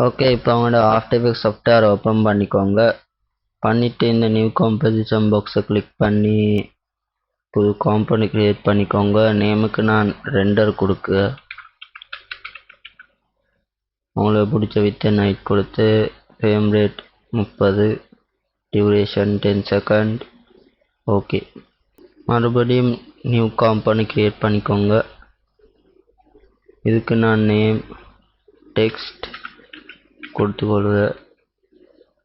Okay, இப்போ அவங்களோட after effects software open பண்ணிக்கோங்க. பண்ணிவிட்டு இந்த நியூ காம்போசிஷன் பாக்ஸை கிளிக் பண்ணி புது காம்பவுண்ட் க்ரியேட் பண்ணிக்கோங்க. நேமுக்கு நான் ரெண்டர் கொடுக்க உங்களுக்கு பிடிச்ச வித் அண்ட் ஹைட் கொடுத்து frame rate 30, duration 10 second. Okay, மறுபடியும் நியூ காம்பவுண்ட் க்ரியேட் பண்ணிக்கோங்க. இதுக்கு நான் நேம் டெக்ஸ்ட் கொடுத்துக்கொள்வேன்.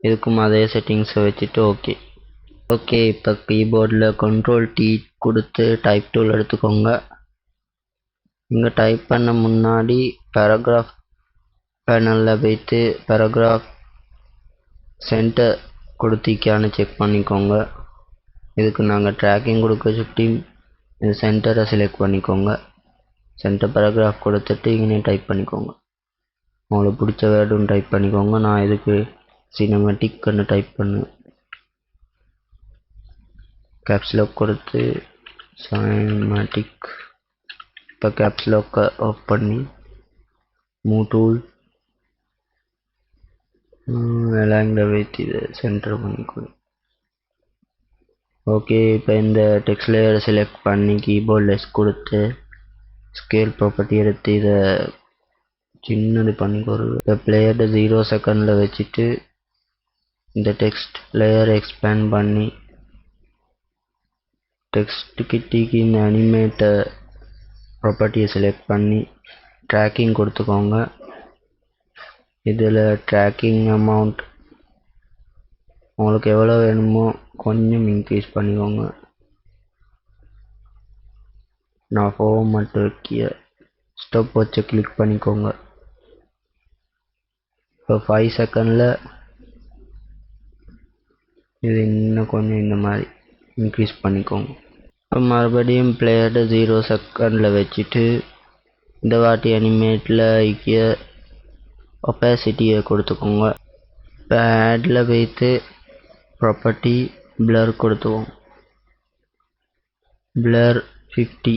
இதுக்கும் அதே செட்டிங்ஸை வச்சுட்டு ஓகே. இப்போ கீபோர்டில் Ctrl+T கொடுத்து டைப் டூல் எடுத்துக்கோங்க. இங்கே டைப் பண்ண முன்னாடி பேராகிராஃப் பேனலில் போய்ட்டு பேராகிராஃப் சென்டர் கொடுத்திக்கான்னு செக் பண்ணிக்கோங்க. இதுக்கு நாங்கள் ட்ராக்கிங் கொடுக்க சுற்றி இந்த சென்டரை செலக்ட் பண்ணிக்கோங்க. சென்டர் பேராகிராஃப் கொடுத்துட்டு இங்கே டைப் பண்ணிக்கோங்க. உங்களுக்கு பிடிச்ச வேர்டும் டைப் பண்ணிக்கோங்க. நான் இதுக்கு சினிமேட்டிக்னு டைப் பண்ணுவேன். கேப்ஸ்லாக் கொடுத்து சினிமேட்டிக். இப்போ கேப்ஸ்லாக்கை ஆஃப் பண்ணி மூவ் டூல் எல்லாம் வைத்து இதை சென்டர் பண்ணிக்கணும். ஓகே, இப்போ இந்த டெக்ஸ்ட் லேயரை செலக்ட் பண்ணி கீபோர்டில் எஸ் கொடுத்து ஸ்கேல் ப்ராப்பர்ட்டி எடுத்து இதை சின்னது பண்ணிக்கொடுங்க. இப்போ பிளேயர்ட 0 செகண்டில் வச்சுட்டு இந்த டெக்ஸ்ட் லேயரை எக்ஸ்பேண்ட் பண்ணி டெக்ஸ்ட் கிட்டிக்கு இந்த அனிமேட்டர் ப்ராப்பர்ட்டியை செலக்ட் பண்ணி ட்ராக்கிங் கொடுத்துக்கோங்க. இதில் ட்ராக்கிங் அமௌண்ட் உங்களுக்கு எவ்வளோ வேணுமோ கொஞ்சம் இன்க்ரீஸ் பண்ணிக்கோங்க. நான் 4 மட்டும் வைக்கிய. ஸ்டாப் வாட்சை கிளிக் பண்ணிக்கோங்க. இப்போ 5 செகண்டில் இது இன்னும் கொஞ்சம் இந்த மாதிரி இன்க்ரீஸ் பண்ணிக்கோங்க. இப்போ மறுபடியும் பிளேயர்ட 0 செகண்டில் வச்சுட்டு இந்த வாட்டி அனிமேட்டில் ஐக்கிய ஒப்பாசிட்டியை கொடுத்துக்கோங்க. இப்போ ஆடில் போய்த்து ப்ராப்பர்ட்டி பிளர் கொடுத்துவோம். பிளர் 50.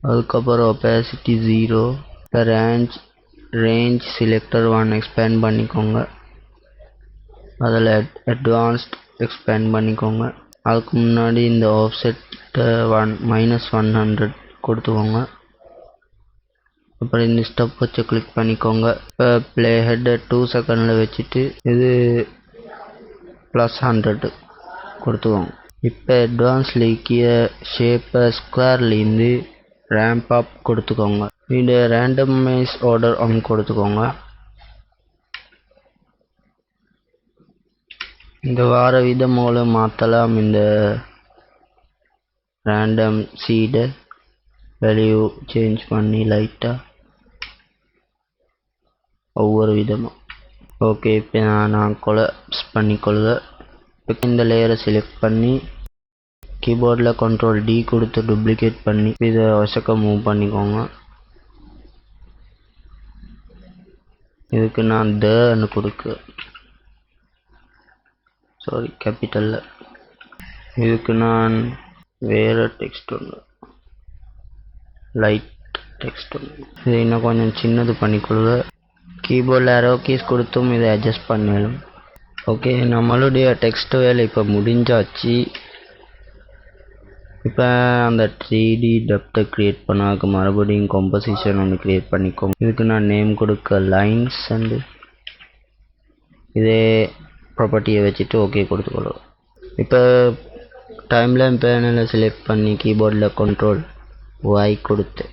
அதுக்கப்புறம் ஒப்பாசிட்டி 0. இப்போ ரேஞ்ச் செலக்டர் 1 எக்ஸ்பேண்ட் பண்ணிக்கோங்க. அதில் அட்வான்ஸ்ட் எக்ஸ்பேண்ட் பண்ணிக்கோங்க. அதுக்கு முன்னாடி இந்த ஆஃப்செட்டை -100 கொடுத்துக்கோங்க. அப்புறம் இந்த ஸ்டெப் வச்சு கிளிக் பண்ணிக்கோங்க. இப்போ ப்ளே ஹெட்டை 2 செகண்டில் வச்சுட்டு இது +100 கொடுத்துக்கோங்க. இப்போ அட்வான்ஸ் லீக்கிய ஷேப்பை ஸ்கொயர்லேருந்து ரேம்ப் அப் கொடுத்துக்கோங்க. இது ரேண்டமைஸ் ஆர்டர் ஆன் கொடுத்துக்கோங்க. இந்த வார விதம் மூலம் மாற்றலாம். இந்த ரேண்டம் சீடை வேல்யூ சேஞ்ச் பண்ணி லைட்டாக ஒவ்வொரு விதமாக. ஓகே, இப்போ நான் கொலாப்ஸ் பண்ணிக்கொள்வேன். இப்போ இந்த லேயரை செலக்ட் பண்ணி கீபோர்டில் Ctrl+D கொடுத்து டூப்ளிகேட் பண்ணி இதை வசக்க மூவ் பண்ணிக்கோங்க. இதுக்கு நான் தன்னு கொடுக்க கேபிட்டலில். இதுக்கு நான் வேறு டெக்ஸ்ட் ஒன்று லைட் டெக்ஸ்ட் ஒன்று இது இன்னும் கொஞ்சம் சின்னது பண்ணிக்கொள்வேன். கீபோர்டில் அரோ கீஸ் கொடுத்தும் இதை அட்ஜஸ்ட் பண்ணலாம். ஓகே, நம்மளுடைய டெக்ஸ்ட் வேலை இப்போ முடிஞ்சாச்சு. இப்போ அந்த 3D டெப்த்தை க்ரியேட் பண்ணாக்க மறுபடியும் காம்போசிஷன் ஒன்று க்ரியேட் பண்ணிக்கோங்க. இதுக்கு நான் நேம் கொடுக்க லைன்ஸ் அண்டு இதே ப்ராப்பர்ட்டியை வச்சுட்டு ஓகே கொடுத்துக்கொள்ளும். இப்போ டைம்லைன் பேனலை செலக்ட் பண்ணி கீபோர்டில் Ctrl+Y கொடுத்து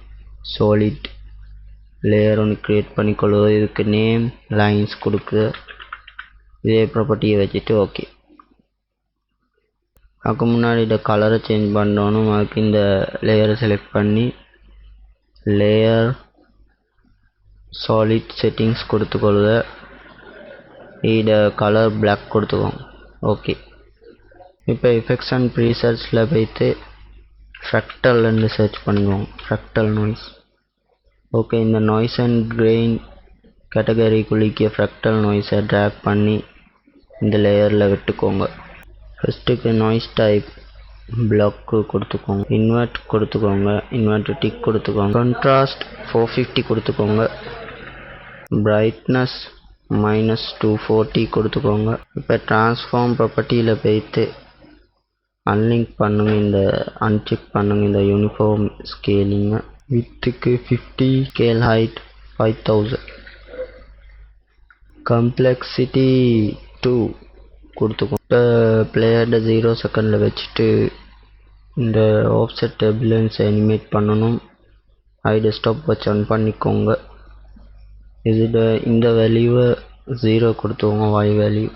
சாலிட் லேயர் ஒன்று க்ரியேட் பண்ணிக்கொள்ளுவோம். இதுக்கு நேம் லைன்ஸ் கொடுக்க இதே ப்ராப்பர்ட்டியை வச்சுட்டு ஓகே. அதுக்கு முன்னாடி இந்த கலரை சேஞ்ச் பண்ணணும். அதுக்கு இந்த லேயரை செலக்ட் பண்ணி லேயர் சாலிட் செட்டிங்ஸ் கொடுத்துக்கொள்ளுவேன். இதை கலர் பிளாக் கொடுத்துக்கோங்க. ஓகே, இப்போ எஃபெக்ட்ஸ் அண்ட் ப்ரீசெட்ஸில் போய்த்து ஃப்ராக்டல்னு சர்ச் பண்ணிக்கோங்க. Fractal noise. ஓகே, இந்த நாய்ஸ் அண்ட் கிரெயின் கேட்டகரிக்குள்ளிக்க ஃப்ராக்டல் நாய்ஸை ட்ராக் பண்ணி இந்த லேயரில் விட்டுக்கோங்க. ஃபஸ்ட்டுக்கு நாய்ஸ் டைப் பிளாக்கு கொடுத்துக்கோங்க. இன்வெர்ட் கொடுத்துக்கோங்க. இன்வெர்ட் டிக் கொடுத்துக்கோங்க. கான்ட்ராஸ்ட் 450 கொடுத்துக்கோங்க. பிரைட்னஸ் -240 கொடுத்துக்கோங்க. இப்போ ட்ரான்ஸ்ஃபார்ம் ப்ராப்பர்ட்டியில் போய்த்து அன்லிங்க் பண்ணுங்க, அன்செக் பண்ணுங்க இந்த யூனிஃபார்ம் ஸ்கேலிங்க. வித்துக்கு 50, ஸ்கேல் ஹைட் 5000, கம்ப்ளெக்சிட்டி 2 கொடுத்துக்கோங்க. இப்போ பிளேயர்ட 0 செகண்டில் வச்சுட்டு இந்த ஆஃப்செட் டர்புலன்ஸ் அனிமேட் பண்ணணும். ஹைட் ஸ்டாப் வச்சு ஆன் பண்ணிக்கோங்க. இந்த வேல்யூவை 0 கொடுத்துக்கோங்க. வாய் வேல்யூ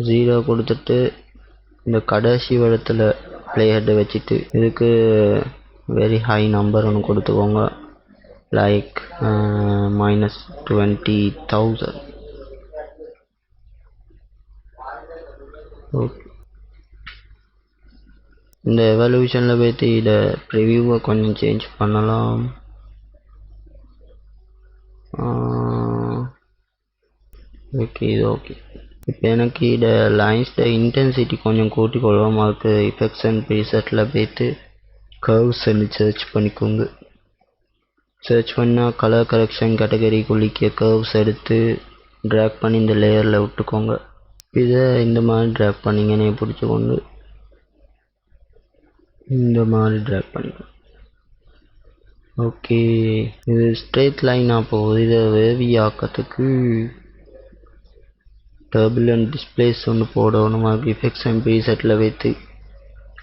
0 கொடுத்துட்டு இந்த கடைசி இடத்துல பிளேயர்ட வச்சுட்டு இதுக்கு வெரி ஹை நம்பர் ஒன்று கொடுத்துக்கோங்க. லைக் -20,000. ஓகே, இந்த எவல்யூஷனில் போய்த்து இதை ப்ரிவியூவை கொஞ்சம் சேஞ்ச் பண்ணலாம். ஓகே, இது ஓகே. இப்போ எனக்கு இதை லைன்ஸோட இன்டென்சிட்டி கொஞ்சம் கூட்டிக்கொள்வோம். அதுக்கு எஃபெக்ட்ஸ் அண்ட் ப்ரீசெட்டில் போய்த்து கர்வ்ஸ் சர்ச் பண்ணிக்கோங்க. சர்ச் பண்ணால் கலர் கரெக்ஷன் கேட்டகரிக்குள்ளிக்க கர்வ்ஸ் எடுத்து ட்ராக் பண்ணி இந்த லேயரில் விட்டுக்கோங்க. இதை இந்த மாதிரி ட்ராக் பண்ணிங்கன்னே பிடிச்சிக்கொண்டு இந்த மாதிரி ட்ராக் பண்ணிக்கோங்க. ஓகே, இது ஸ்ட்ரெயிட் லைனாக போகுது. இதை வேவி ஆக்கிறதுக்கு டர்புலண்ட் டிஸ்பிளேஸ் ஒன்று போடணும். அதுக்கு எஃபெக்ட்ஸ் அண்ட் ப்ரீசெட்டில் வைத்து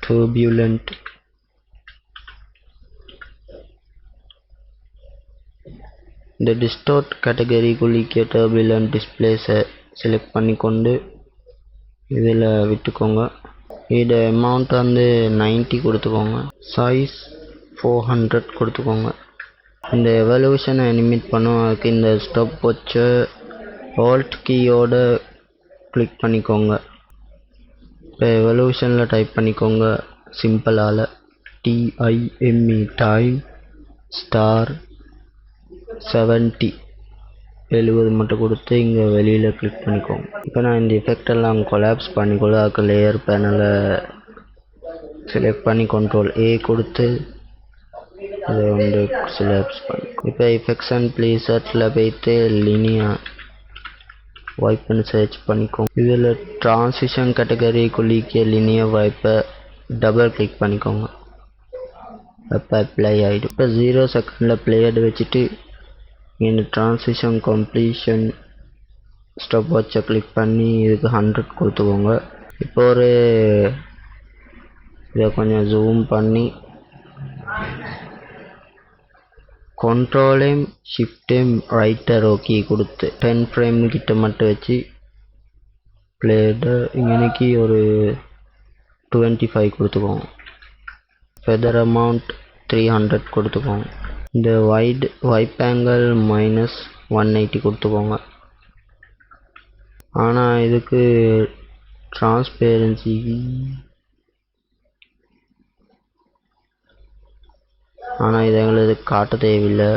டர்புலண்ட் இந்த டிஸ்டார்ட் கேட்டகரிக்குள்ளிக்க டர்புலண்ட் டிஸ்பிளேஸை செலக்ட் பண்ணிக்கொண்டு இதில் விட்டுக்கோங்க. இதோட அமௌண்ட் 90 கொடுத்துக்கோங்க. சைஸ் 400 கொடுத்துக்கோங்க. இந்த எவல்யூஷனை அனிமேட் பண்ணும். அதுக்கு இந்த ஸ்டாப் வாட்சை ஆல்ட் கீயோட கிளிக் பண்ணிக்கோங்க. இப்போ எவல்யூஷனில் டைப் பண்ணிக்கோங்க சிம்பிளால் TIME டைம் *70 மட்டும் கொடுத்து இங்கே வெளியில் கிளிக் பண்ணிக்கோங்க. இப்போ நான் இந்த எஃபெக்ட் எல்லாம் கொலாப்ஸ் பண்ணிக்கொள்ள அதுக்கு லேயர் பேனலை செலக்ட் பண்ணி Ctrl A கொடுத்து இதை வந்து கொலாப்ஸ் பண்ணி. இப்போ எஃபெக்ட்ஸ் அண்ட் ப்ரீசெட்டில் போய்த்து லினியா வைப்னு சர்ச் பண்ணிக்கோங்க. இதில் ட்ரான்சிஷன் கேட்டகரிக்குள்ளிக்க லினியா வைப்பை டபுள் கிளிக் பண்ணிக்கோங்க. அப்போ அப்ளை ஆகிடும். இப்போ 0 செகண்டில் பிளேயர்டு வச்சுட்டு இந்த ட்ரான்சிஷன் கம்ப்ளீஷன் ஸ்டாப் வாட்சை கிளிக் பண்ணி இதுக்கு 100 கொடுத்துக்கோங்க. இப்போ இதை கொஞ்சம் ஜூம் பண்ணி Ctrl M Shift M right arrow key கொடுத்து 10 ஃப்ரேம் கிட்ட மட்டும் வச்சு பிளேயர்டு இன்னைக்கு 25 கொடுத்துக்கோங்க. ஃபெதர் அமௌண்ட் 300 கொடுத்துக்கோங்க. இந்த வைப் ஆங்கிள் -180 கொடுத்துக்கோங்க. ஆனால் இதுக்கு டிரான்ஸ்பேரன்சி இதை எங்களுக்கு காட்ட தேவையில்லை.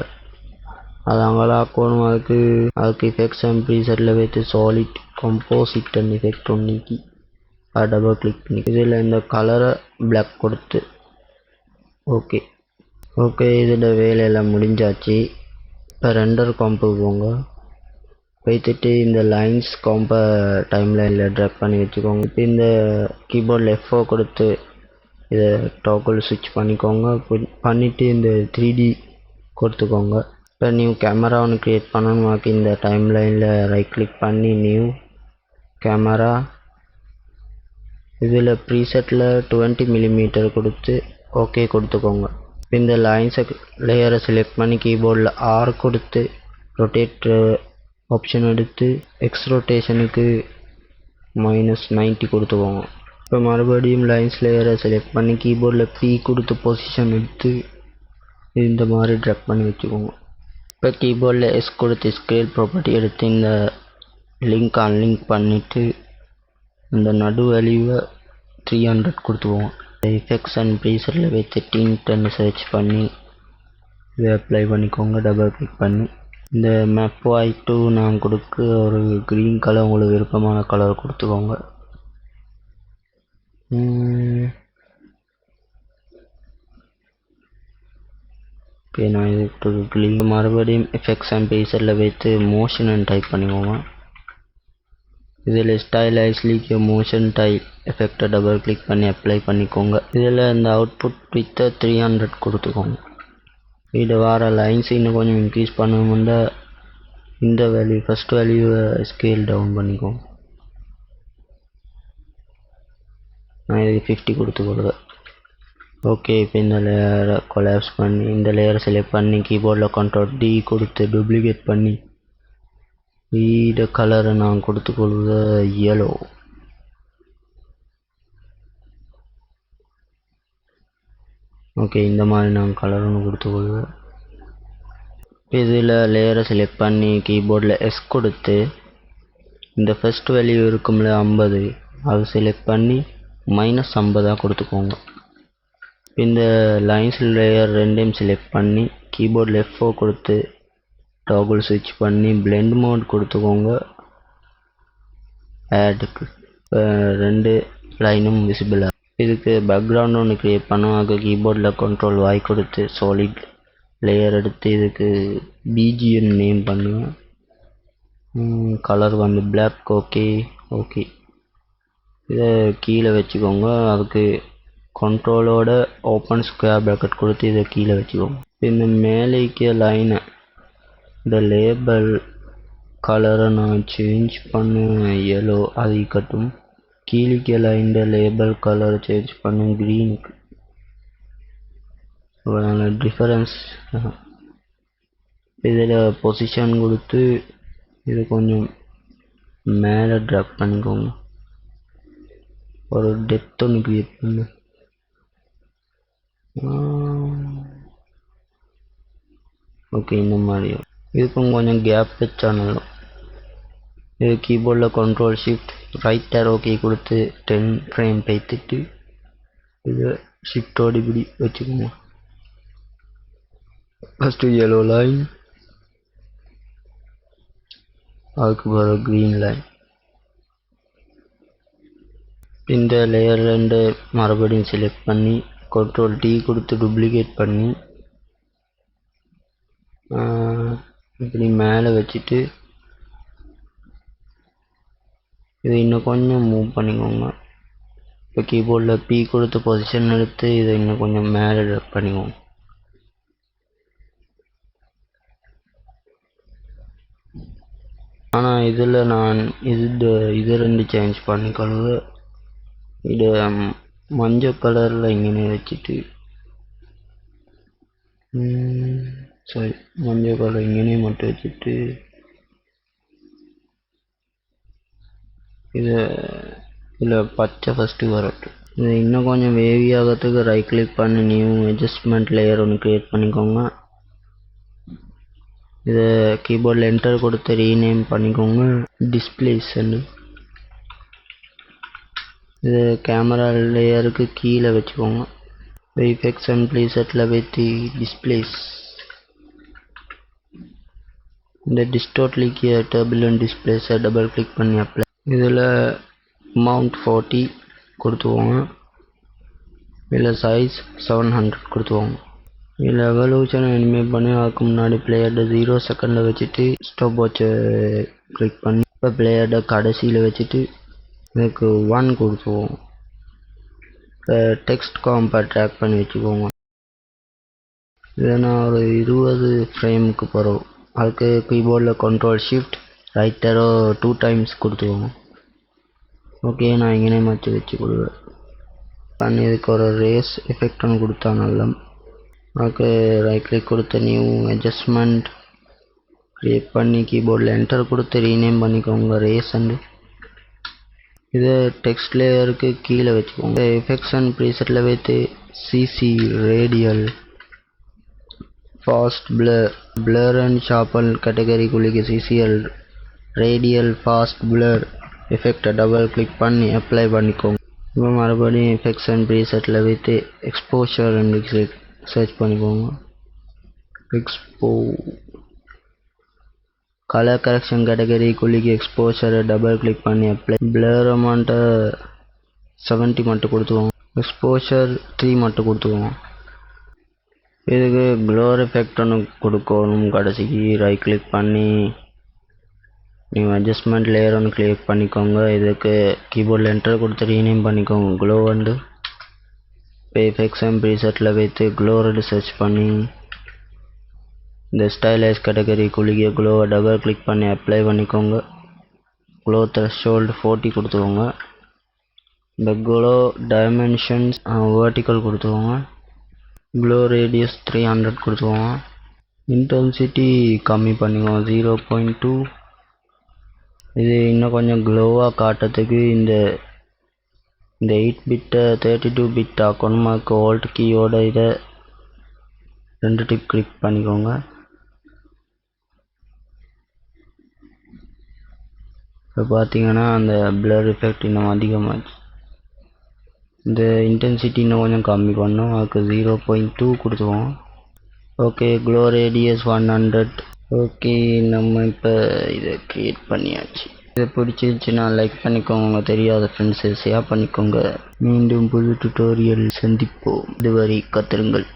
அது அங்களாக்கணும். அதுக்கு எஃபெக்ட்ஸ் அண்ட் ப்ரீசெட்டில் வைத்து சாலிட் கம்போசிட் அண்ட் எஃபெக்ட் ஒன்றுக்கி அதை டபுள் கிளிக் பண்ணி இதில் இந்த கலரை பிளாக் கொடுத்து ஓகே இதில் வேலையெல்லாம் முடிஞ்சாச்சு. இப்போ ரெண்டர் காம்புக்கு போங்க. வைத்துட்டு இந்த லைன்ஸ் காம்பை டைம் லைனில் ட்ராக் பண்ணி வச்சுக்கோங்க. இப்போ இந்த கீபோர்டில் F4 கொடுத்து இதை டாக்கிள் ஸ்விட்ச் பண்ணிக்கோங்க. பண்ணிவிட்டு இந்த 3D கொடுத்துக்கோங்க. இப்போ நியூ கேமரா ஒன்று க்ரியேட் பண்ணணும். இந்த டைம் லைனில் ரைட் கிளிக் பண்ணி நியூ கேமரா இதில் ப்ரீசெட்டில் 20 mm கொடுத்து ஓகே கொடுத்துக்கோங்க. இந்த லைன்ஸை லேயரை செலக்ட் பண்ணி கீபோர்டில் R கொடுத்து ரொட்டேட் ஆப்ஷன் எடுத்து எக்ஸ் ரொட்டேஷனுக்கு -90 கொடுத்துக்கோங்க. இப்போ மறுபடியும் லைன்ஸ் லேயரை செலக்ட் பண்ணி கீபோர்டில் P கொடுத்து பொசிஷன் எடுத்து இந்த மாதிரி ட்ராக் பண்ணி வச்சுக்கோங்க. இப்போ கீபோர்டில் S கொடுத்து ஸ்கேல் ப்ராப்பர்ட்டி எடுத்து இந்த லிங்க் அன்லிங்க் பண்ணிவிட்டு இந்த நடு வேல்யூவை 300 கொடுத்துக்குவோம். எஃபெக்ட்ஸ் அண்ட் ப்ரீசெட்டில் வைத்து டின்ட்னு சர்ச் பண்ணி இதை அப்ளை பண்ணிக்கோங்க. டபுள் கிளிக் பண்ணி இந்த மேப் வாய்ட்டு நான் கொடுக்க க்ரீன் கலர் உங்களுக்கு விருப்பமான கலர் கொடுத்துக்கோங்க. இப்போ நான் இது கிளிக் மறுபடியும் எஃபெக்ட்ஸ் அண்ட் பேசரில் வைத்து மோஷன் டைப் பண்ணிக்கோங்க. இதில் ஸ்டைலைஸ் லீக் மோஷன் டைப் எஃபெக்டை டபுள் கிளிக் பண்ணி அப்ளை பண்ணிக்கோங்க. இதில் இந்த அவுட்புட் வித் 300 கொடுத்துக்கோங்க. இது வர லைன்ஸ் இன்னும் கொஞ்சம் இன்க்ரீஸ் பண்ணணும்னா இந்த வேல்யூ ஃபஸ்ட் வேல்யூவை ஸ்கேல் டவுன் பண்ணிக்கோங்க. நான் இதுக்கு 50 கொடுத்துக்கொள்ளுவேன். ஓகே, இப்போ இந்த லேயரை கொலாப்ஸ் பண்ணி இந்த லேயரை செலக்ட் பண்ணி கீபோர்டில் Ctrl+D கொடுத்து டூப்ளிகேட் பண்ணி இந்த கலரை நான் கொடுத்துக்கொள்வது yellow. ஓகே, இந்த மாதிரி நான் கலர் ஒன்று கொடுத்துக்கொள்வேன். இதில் லேயரை செலக்ட் பண்ணி கீபோர்டில் S கொடுத்து இந்த ஃபஸ்ட் வேல்யூ இருக்கும்ல 50 அது செலக்ட் பண்ணி -50 கொடுத்துக்கோங்க. இந்த லைன்ஸ் லேயர் ரெண்டையும் செலக்ட் பண்ணி கீபோர்டில் F4 கொடுத்து டாகுல் ஸ்விட்ச் பண்ணி பிளெண்ட் மோட் கொடுத்துக்கோங்க. ஆடுக்கு ரெண்டு லைனும் விசிபிளாக. இதுக்கு பேக்ரவுண்ட் ஒன்று க்ரியேட் பண்ணுவோம். அதுக்கு கீபோர்டில் Ctrl+Y கொடுத்து சாலிட் லேயர் எடுத்து இதுக்கு BGM நேம் பண்ணுவேன். கலர் வந்து பிளாக். ஓகே ஓகே, இதை கீழே வச்சுக்கோங்க. அதுக்கு கண்ட்ரோலோட ஓப்பன் ஸ்கொயர் ப்ராக்கெட் கொடுத்து இதை கீழே வச்சுக்கோங்க. இந்த மேலேக்கு லைனை இந்த லேபிள் கலரை நான் சேஞ்ச் பண்ண yellow அது கட்டும். கீழே லைன் லேபிள் கலரை சேஞ்ச் பண்ண க்ரீனுக்கு. அதனால் டிஃபரன்ஸ் இதில் பொசிஷன் கொடுத்து இது கொஞ்சம் மேலே ட்ராப் பண்ணிக்கோங்க. ஒரு டெப்த் ஒன்று க்ரியேட் பண்ணு. ஓகே, இந்த மாதிரி இதுக்கும் கொஞ்சம் கேப் வச்சானாலும் இது கீபோர்டில் Ctrl+Shift ரைட் ஆரோ கீ கொடுத்து 10 ஃப்ரேம் பேத்துட்டு இது ஷிஃப்டோடு இப்படி வச்சுக்கோங்க. ஃபஸ்ட்டு yellow லைன், அதுக்கு பிறகு க்ரீன் லைன். இந்த லேயர் ரெண்டு மறுபடியும் செலக்ட் பண்ணி Ctrl+D கொடுத்து டூப்ளிகேட் பண்ணி இப்படி மேலே வச்சுட்டு இது இன்னும் கொஞ்சம் மூவ் பண்ணிக்கோங்க. இப்போ கீபோர்டில் P கொடுத்து பொசிஷன் எடுத்து இதை இன்னும் கொஞ்சம் மேலே ட்ராப் பண்ணிக்கோங்க. ஆனால் இதில் நான் இது ரெண்டு சேஞ்ச் பண்ணிக்கொள்வது. இது மஞ்சள் கலரில் இங்கே வச்சுட்டு சரி மஞ்சள் கலர் இங்கே மட்டும் வச்சுட்டு இதில் பச்சை ஃபஸ்ட்டு வரட்டும். இது இன்னும் கொஞ்சம் வேவி ஆகிறதுக்கு ரைட் கிளிக் பண்ணி நியூ அட்ஜஸ்ட்மெண்ட் லேயர் ஒன்று க்ரியேட் பண்ணிக்கோங்க. இதை கீபோர்டில் என்டர் கொடுத்து ரீநேம் பண்ணிக்கோங்க டிஸ்பிளேஸ்ன்னு. இது கேமரா லேயருக்கு கீழே வச்சுக்கோங்க. எஃபெக்ட்ஸ் அண்ட் ப்ளீசெட்டில் வைத்து டிஸ்பிளேஸ் இந்த டிஸ்டோர்ட்லிக்கு டர்புலன்ட் டிஸ்பிளேஸை டபுள் கிளிக் பண்ணி அப்ளை. இதில் அமௌண்ட் 40 கொடுத்துவோங்க. இதில் சைஸ் 700 கொடுத்துவோங்க. இதில் எவல்யூஷன் அனிமேட் பண்ணி அதுக்கு முன்னாடி பிளேயர்ட 0 செகண்டில் வச்சுட்டு ஸ்டாப் வாட்சை கிளிக் பண்ணி இப்போ பிளேயர்ட கடைசியில் வச்சுட்டு இதுக்கு 1 கொடுத்துவோம். இப்போ டெக்ஸ்ட் காம்பை ட்ராக் பண்ணி வச்சுக்கோங்க. இதை நான் ஒரு 20 ஃப்ரேமுக்கு போகிறோம். அதுக்கு கீபோர்டில் Ctrl+Shift ரைட் ஆரோ 2 டைம்ஸ் கொடுத்துக்கோங்க. ஓகே, நான் இங்கே மாற்றி வச்சு கொடுவேன். பண்ணி இதுக்கு ஒரு ரேஸ் எஃபெக்ட் ஒன்று கொடுத்தா நல்லா. அதுக்கு ரைட் கிளிக் கொடுத்து நியூ அட்ஜஸ்ட்மெண்ட் க்ரியேட் பண்ணி கீபோர்டில் என்டர் கொடுத்து ரீநேம் பண்ணிக்கோங்க ரேஸ் அண்டு. இதை டெக்ஸ்ட் லேயருக்கு கீழே வச்சுக்கோங்க. எஃபெக்ட்ஸ் அண்ட் ப்ரீசெட்டில் வைத்து CC radial fast blur and sharpen கேட்டகரிக்குள்ளே CCL ரேடியல் ஃபாஸ்ட் பிளர் எஃபெக்டை டபுள் கிளிக் பண்ணி அப்ளை பண்ணிக்கோங்க. இப்போ மறுபடியும் எஃபெக்ட்ஸ் அண்ட் ப்ரீசெட்டில் வைத்து எக்ஸ்போஷர் அண்ட் சர்ச் பண்ணிக்கோங்க. கலர் கரெக்ஷன் கேட்டகரிக்குள்ளே எக்ஸ்போஷரை டபுள் கிளிக் பண்ணி அப்ளை. பிளர் அமௌண்ட்டை 70 மட்டும் கொடுத்துக்கோங்க. எக்ஸ்போஷர் 3 மட்டும் கொடுத்துக்கோங்க. இதுக்கு க்ளோர் எஃபெக்ட் ஒன்று கொடுக்கணும். கடைசிக்கு ரைட் கிளிக் பண்ணி நீங்கள் அட்ஜஸ்ட்மெண்ட் லேயர் ஒன்று கிளிக் பண்ணிக்கோங்க. இதுக்கு கீபோர்டில் என்டர் கொடுத்து ரீநேம் பண்ணிக்கோங்க. க்ளோ வந்து இப்போ எஃபெக்ட்ஸ் அண்ட் ப்ரீசெட்டில் வைத்து க்ளோரை சர்ச் பண்ணி இந்த ஸ்டைலைஸ் கேட்டகரி குளிக்க க்ளோவை டபுள் கிளிக் பண்ணி அப்ளை பண்ணிக்கோங்க. க்ளோ த்ரெஷ்ஹோல்டு 40 கொடுத்துக்கோங்க. இந்த க்ளோ டைமென்ஷன்ஸ் வெர்டிக்கல் கொடுத்துக்கோங்க. க்ளோ ரேடியஸ் 300 கொடுத்துக்கோங்க. இன்டென்சிட்டி கம்மி பண்ணிக்கோங்க 0.2. இது இன்னும் கொஞ்சம் க்ளோவாக காட்டுறதுக்கு இந்த 8 பிட்டை 32 பிட் ஆக்கணும். அதுக்கு ஆல்ட் கீயோட இதை 2 டிப் கிளிக் பண்ணிக்கோங்க. இப்போ பார்த்தீங்கன்னா அந்த பிளர் எஃபெக்ட் இன்னும் அதிகமாச்சு. இந்த இன்டென்சிட்டி இன்னும் கொஞ்சம் கம்மி பண்ணோம். அதுக்கு 0.2 கொடுத்துவோம். Okay, glow radius 100. ஓகே, நம்ம இப்போ இதை க்ரியேட் பண்ணியாச்சு. இதை பிடிச்சிருந்துச்சுன்னா லைக் பண்ணிக்கோங்க. உங்கள் தெரியாத ஃப்ரெண்ட்ஸை ஷேர் பண்ணிக்கோங்க. மீண்டும் புது டுட்டோரியல் சந்திப்போம். இதுவரை காத்திருங்கள்.